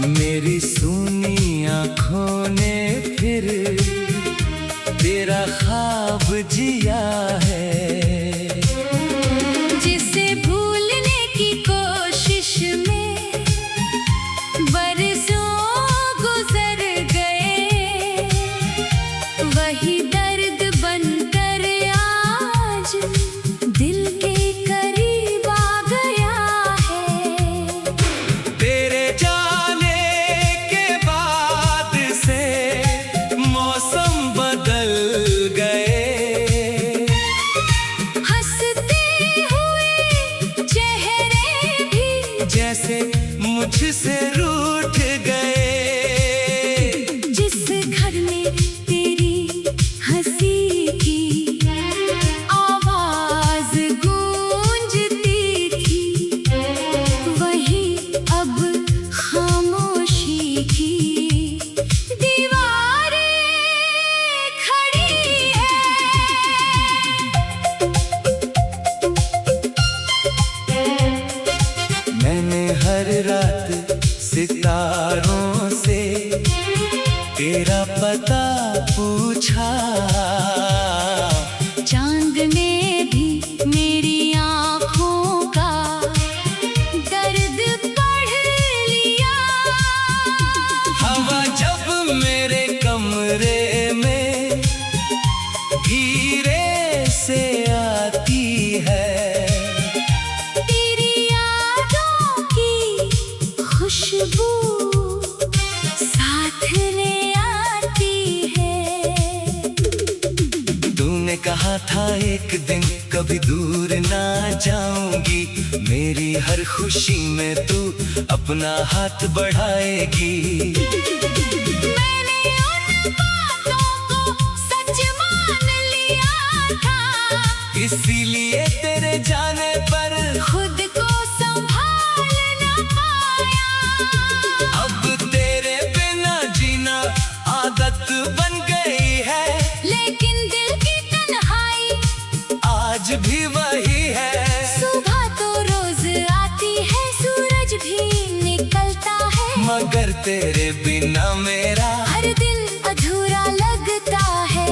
मेरी सूनी आँखों ने फिर तेरा ख्वाब जिया है। जिसे भूलने की कोशिश में बरसों गुजर गए, वही दर्द बनकर आज दिल के करीब आ गया है। तेरे जाने के बाद से मौसम बदल गए, हंसते हुए चेहरे भी जैसे मुझसे रूठ गए। जिस घर में तेरी हंसी की आवाज गूंजती थी, वही अब खामोशी की दीवारें खड़ी है। मैंने हर रात सितारों से तेरा पता पूछा, चांद ने भी मेरी आँखों का दर्द पढ़ लिया। हवा जब मेरे कमरे में धीरे से आती है, तेरी यादों की खुशबू साथ ले आती है। तूने कहा था एक दिन कभी दूर ना जाऊंगी, मेरी हर खुशी में तू अपना हाथ बढ़ाएगी। मैंने उन बातों को सच मान लिया था, इसीलिए तेरे जाने पर खुद को संभाल न पाया। अब तेरे बिना जीना आदत बन गई है, लेकिन दिल की तन्हाई आज भी वही है। सुबह तो रोज आती है, सूरज भी निकलता है, मगर तेरे बिना मेरा हर दिन अधूरा लगता है।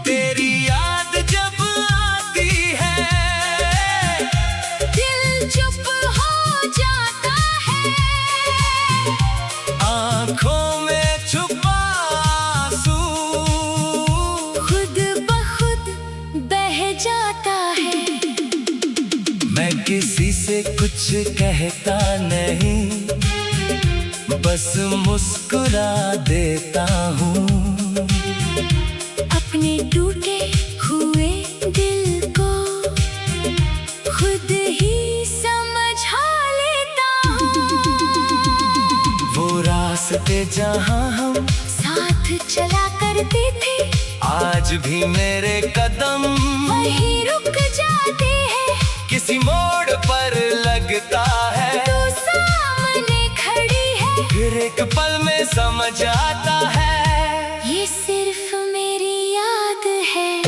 तेरी याद जब आती है, दिल चुप हो जाता है, आँखों में छुपा आंसू खुद ब खुद बह जाता है। मैं किसी से कुछ कहता नहीं, बस मुस्कुरा देता हूँ। अपने टूटे हुए दिल को खुद ही समझा लेता हूँ। वो रास्ते जहाँ हम साथ चला करते थे, आज भी मेरे कदम वहीं रुक जाते हैं। किसी मोड़ पर लगता है, तू सामने खड़ी है, फिर एक पल में समझ आता है ये सिर्फ मेरी याद है।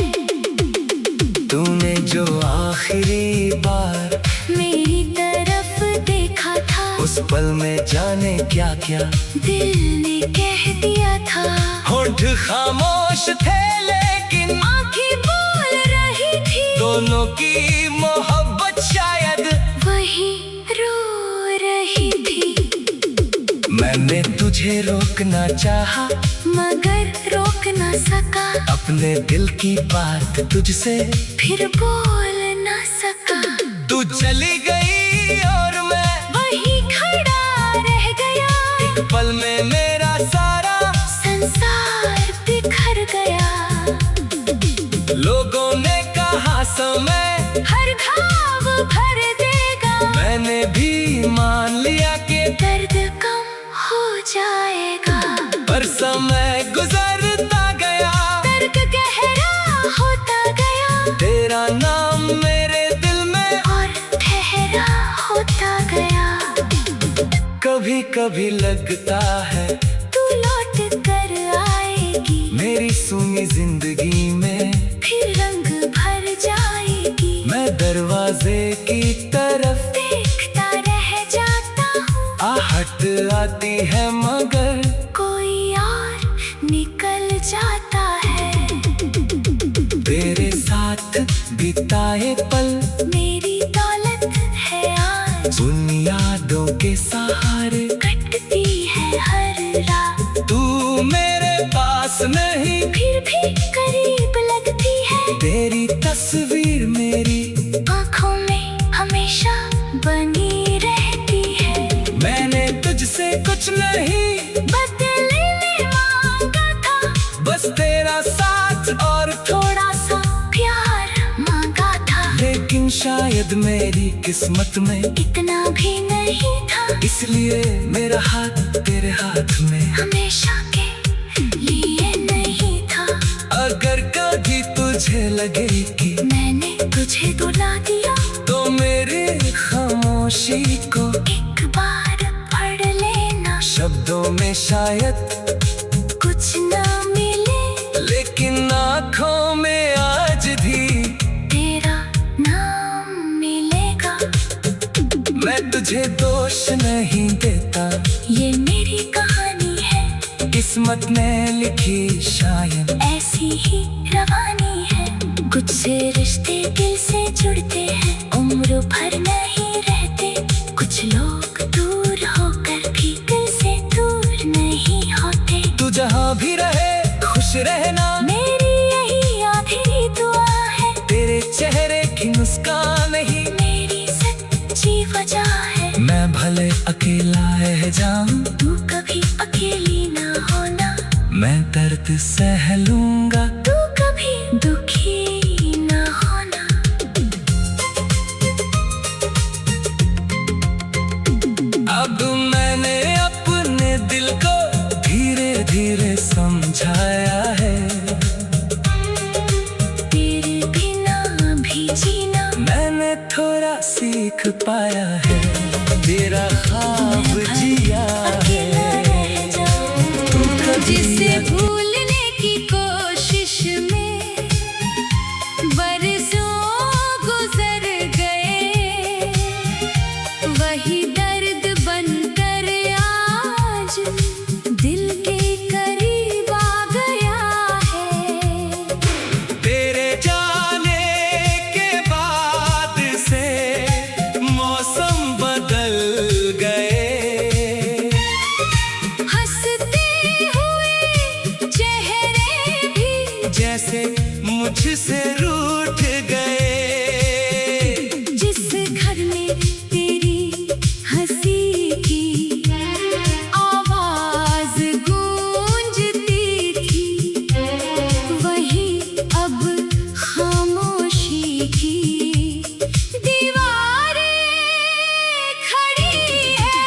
तूने जो आखिरी बार मेरी तरफ देखा था, उस पल में जाने क्या क्या दिल ने कह दिया था। होंठ खामोश थे लेकिन आंखें बोल रही थी, दोनों की मोहब्बत शायद वही रो रही थी। मैंने तुझे रोकना चाहा, मगर रोक न सका, अपने दिल की बात तुझसे फिर बोल न सका। तू चली गई और मैं वही खड़ा रह गया, एक पल में मेरा सारा संसार बिखर गया। लोगों ने कहा समय हर घाव भर देगा, मैंने भी मान लिया कि दर्द कम हो जाएगा। पर समय गुजरता गया, दर्द गहरा होता गया, तेरा नाम मेरे दिल में और ठहरा होता गया। कभी कभी लगता है तू लौट कर आएगी, मेरी सूनी जिंदगी में फिर रंग भर जाएगी। मैं दरवाजे की तरफ देखता रह जाता हूँ, आहट आती नहीं है मगर कोई और निकल जाता है। तेरे साथ बिताए पल मेरी दौलत है आज, उन यादों के सहारे कटती है हर रात। तू मेरे पास नहीं फिर भी करीब लगती है, तेरी तस्वीर मेरी आँखों में हमेशा बनी रहती है। मैंने तुझसे कुछ नहीं बदले में मांगा था, बस तेरा साथ और थोड़ा सा प्यार मांगा था। लेकिन शायद मेरी किस्मत में इतना भी नहीं था, इसलिए मेरा हाथ तेरे हाथ में हमेशा के लिए नहीं था। अगर कभी तुझे लगे कि मैंने तुझे रुला दिया, तो मेरी खामोशी को एक बार पढ़ लेना। शब्दों में शायद कुछ ना मिले, लेकिन आँखों में आज भी तेरा नाम मिलेगा। मैं तुझे दोष नहीं देता, ये मेरी कहानी है, किस्मत ने लिखी शायद ऐसी ही रवानी है। कुछ से रिश्ते दिल से जुड़ते हैं, उम्र भर नहीं रहते। कुछ लोग दूर होकर भी दिल से दूर नहीं होते। तू जहाँ भी रहे खुश रहना, मेरी यही आखिरी दुआ है। तेरे चेहरे की मुस्कान ही मेरी सच्ची वजह है। मैं भले अकेला रह जाऊं, तू कभी अकेली ना होना। मैं दर्द सह लूंगा, तू कभी दुखी ना होना। अब मैंने अपने दिल को धीरे धीरे समझाया है। तेरे बिना भी जीना मैंने थोड़ा सीख पाया है, तेरा ख्वाब जिया अकेला है। रह जाऊं। तू कभी जिसे भूलने की कोशिश में बरसों गुजर गए, वही दर्द बनकर आज दिल के करीब आ गया है। तेरे जाने के बाद से मौसम बदल गए, हंसते हुए चेहरे भी जैसे मुझसे रूठ गए। जिस घर में तेरी हंसी की आवाज गूंजती थी, वही अब खामोशी की दीवारें खड़ी है।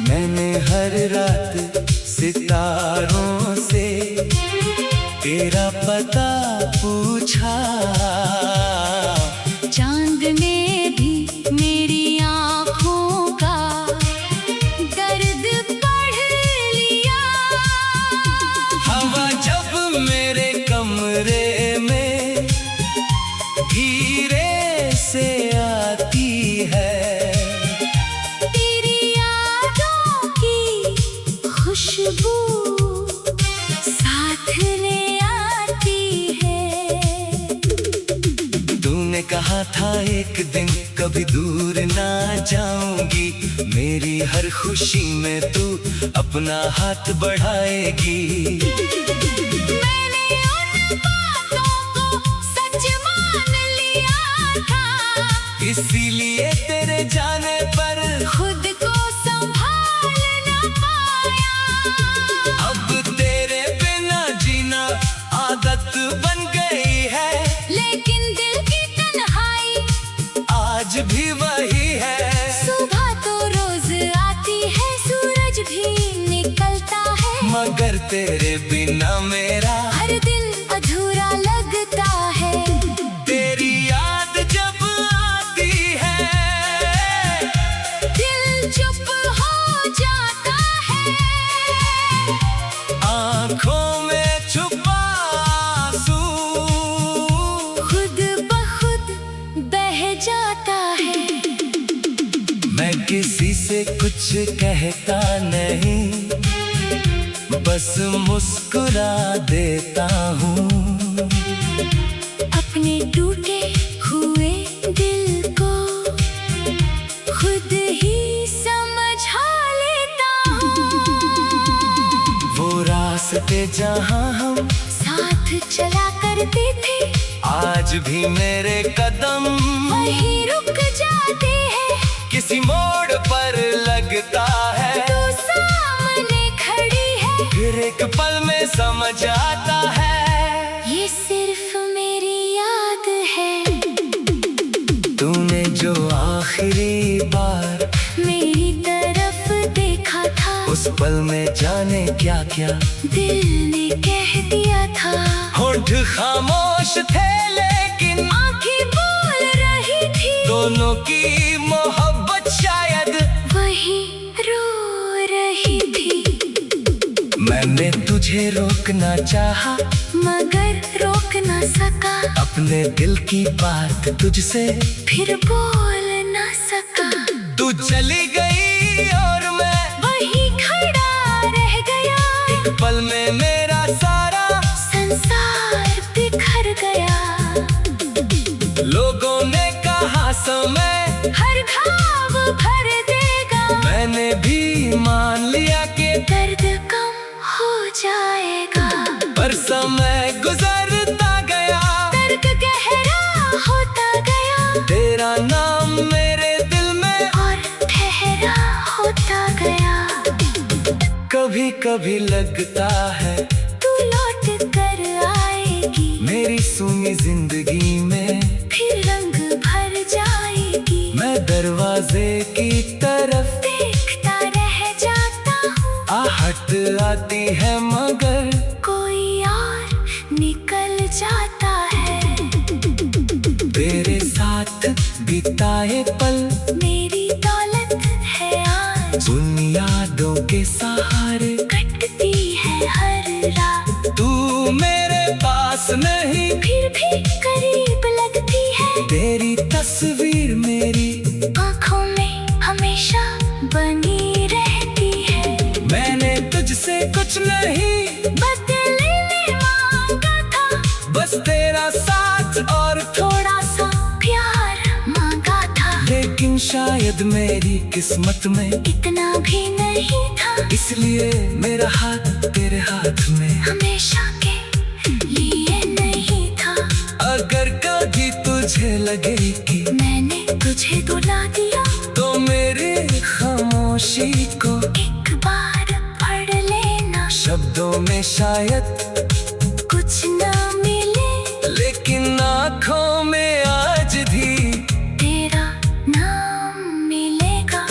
मैंने हर रात सितारों से तेरा पता पूछा, चांद ने भी मेरी आँखों का दर्द पढ़ लिया। हवा जब मेरे कमरे में धीरे से आती है, तेरी यादों की खुशबू साथ ले आती है। तूने कहा था एक दिन कभी दूर ना जाऊंगी, मेरी हर खुशी में तू अपना हाथ बढ़ाएगी। मैंने उन बातों को सच मान लिया था, इसीलिए तेरे जाने पर खुद को संभाल ना पाया। अब तेरे बिना जीना आदत बन गई है, लेकिन दिल की तन्हाई आज भी वही है। सुबह तो रोज आती है, सूरज भी निकलता है, मगर तेरे बिना मेरा हर दिन अधूरा लगता है। तेरी याद जब आती है, दिल चुप हो जाता है, आँखों में छुपा आंसू खुद ब खुद बह जाता जाता है। मैं किसी से कुछ कहता नहीं, बस मुस्कुरा देता हूँ। अपने टूटे हुए दिल को खुद ही समझा लेता हूँ। वो रास्ते जहाँ हम साथ चला करते थे, आज भी मेरे कदम वहीं रुक जाते हैं। किसी मोड़ पर लगता है, तू सामने खड़ी है, फिर एक पल में समझ आता है, ये सिर्फ मेरी याद है। तूने जो आखिरी बार मेरी तरफ देखा था, उस पल में जाने क्या क्या दिल ने कह दिया था। होंठ खामोश थे लेकिन आंखें बोल रही थी, दोनों की मोहब्बत शायद वही रो रही थी। मैंने तुझे रोकना चाहा, मगर रोक न सका, अपने दिल की बात तुझसे फिर बोल न सका। तू चली गई और मैं वही खड़ा रह गया, एक पल में मेरा सारा संसार बिखर गया। लोगों ने कहा समय हर घाव भर देगा, मैंने भी मान लिया कि दर्द कम हो जाएगा। पर समय गुजरता गया, दर्द गहरा होता गया, तेरा नाम मेरे दिल में और ठहरा होता गया। कभी कभी लगता है तू लौट कर आएगी, मेरी सूनी जिंदगी में फिर रंग भर जाएगी। मैं दरवाजे की तरफ देखता रह जाता हूँ, आहट आती है मगर कोई और निकल जाता है। तेरे साथ बिताए पल मेरी दौलत है आज, उन यादों के सहारे कटती है हर रात। तू मेरे पास नहीं, फिर भी करीब लगती है, तेरी तस्वीर मेरी आँखों में हमेशा बनी रहती है। मैंने तुझसे कुछ नहीं बदले में मांगा था, बस तेरा साथ और थोड़ा सा प्यार मांगा था, लेकिन शायद मेरी किस्मत में इतना भी नहीं था, इसलिए मेरा हाथ तेरे हाथ में हमेशा के लिए नहीं था। अगर कभी तुझे लगे कि मैंने तुझे रुला दिया, तो मेरी खामोशी को एक बार पढ़ लेना। शब्दों में शायद कुछ ना मिले, लेकिन आँखों में आज भी तेरा नाम मिलेगा।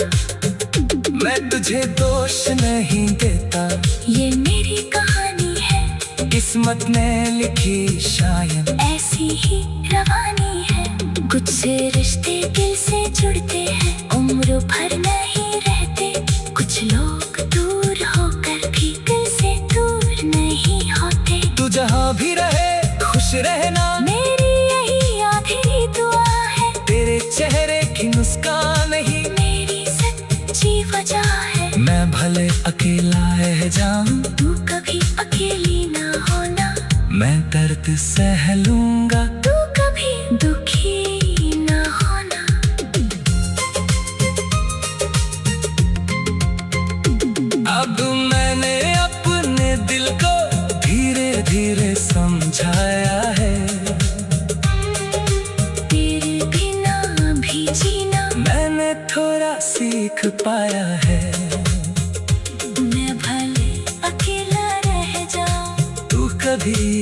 मैं तुझे दोष नहीं देता, ये मेरी कहानी है, किस्मत ने लिखी शायद ऐसी ही रवानी है। कुछ से रिश्ते दिल से जुड़ते हैं, उम्र भर नहीं रहते। कुछ लोग दूर होकर भी दिल से दूर नहीं होते। तू जहाँ भी रहे खुश रहना, मेरी यही आखिरी दुआ है, तेरे चेहरे की मुस्कान ही मेरी सच्ची वजह है। मैं भले अकेला रह जाऊं, तू कभी अकेली ना होना, मैं दर्द सह लूंगा, तू कभी दुखी ना होना। अब मैंने अपने दिल को धीरे धीरे समझाया है, तेरे बिना भी जीना मैंने थोड़ा सीख पाया है। मैं भले अकेला रह जाऊं, तू कभी